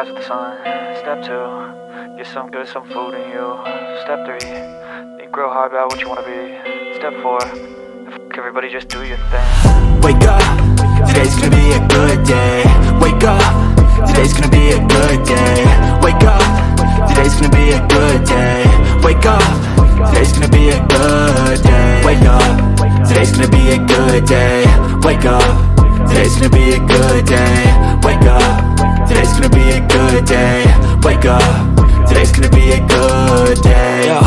rise with the sun. Step 2, get some good, some food in you. Step 3, think real hard about what you wanna be. Step 4, fuck everybody, just do your thing. Wake up, today's gonna be a good day. Wake up, today's gonna be a good day. Wake up, today's gonna be a good day. Wake up, today's gonna be a good day. Wake up, today's gonna be a good day. Wake up, today's gonna be a good day. Wake up, today's gonna be a good day. Wake up, today's gonna be a good day. Yo,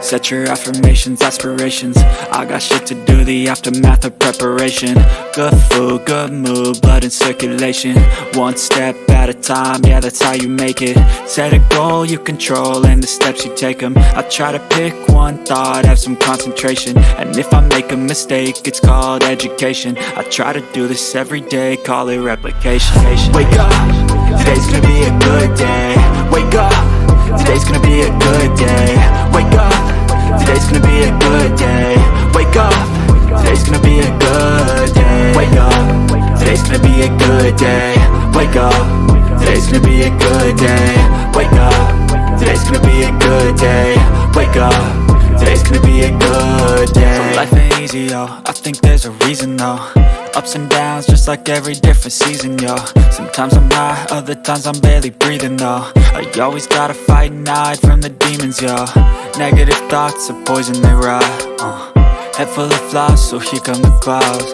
set your affirmations, aspirations. I got shit to do, the aftermath of preparation. Good food, good mood, blood in circulation. One step at a time, yeah, that's how you make it. Set a goal you control and the steps you take them. I try to pick one thought, have some concentration. And if I make a mistake, it's called education. I try to do this every day, call it replication. Wake up, today's gonna be a good day. Wake up, today's gonna be a good day. Wake up, today's gonna be a good day. Wake up, today's gonna be a good day. Wake up, today's gonna be a good day. Wake up, today's gonna be a good day. Wake up, today's gonna be a good day. Wake up, today's gonna be a good day. So life ain't easy, yo, I think there's a reason though. Ups and downs, just like every different season, yo. Sometimes I'm high, other times I'm barely breathing, though. I always gotta fight and hide from the demons, yo. Negative thoughts are poison, they rot. Head full of flies, so here come the clouds.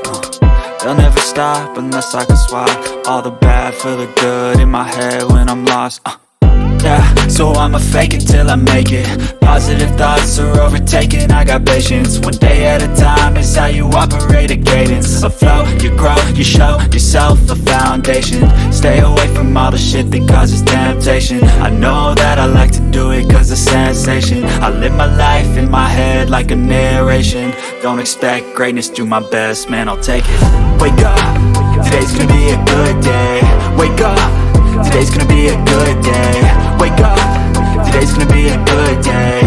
They'll never stop unless I can swap all the bad for the good in my head when I'm lost. Yeah, so I'ma fake it till I make it. Positive thoughts are overtaken, I got patience. One day at a time is how you operate a cadence. A flow, you grow, you show yourself a foundation. Stay away from all the shit that causes temptation. I know that I like to do it cause it's sensation. I live my life in my head like a narration. Don't expect greatness, do my best, man, I'll take it. Wake up, today's gonna be a good day. Wake up, today's gonna be a good day. Wake up, today's gonna be a good day.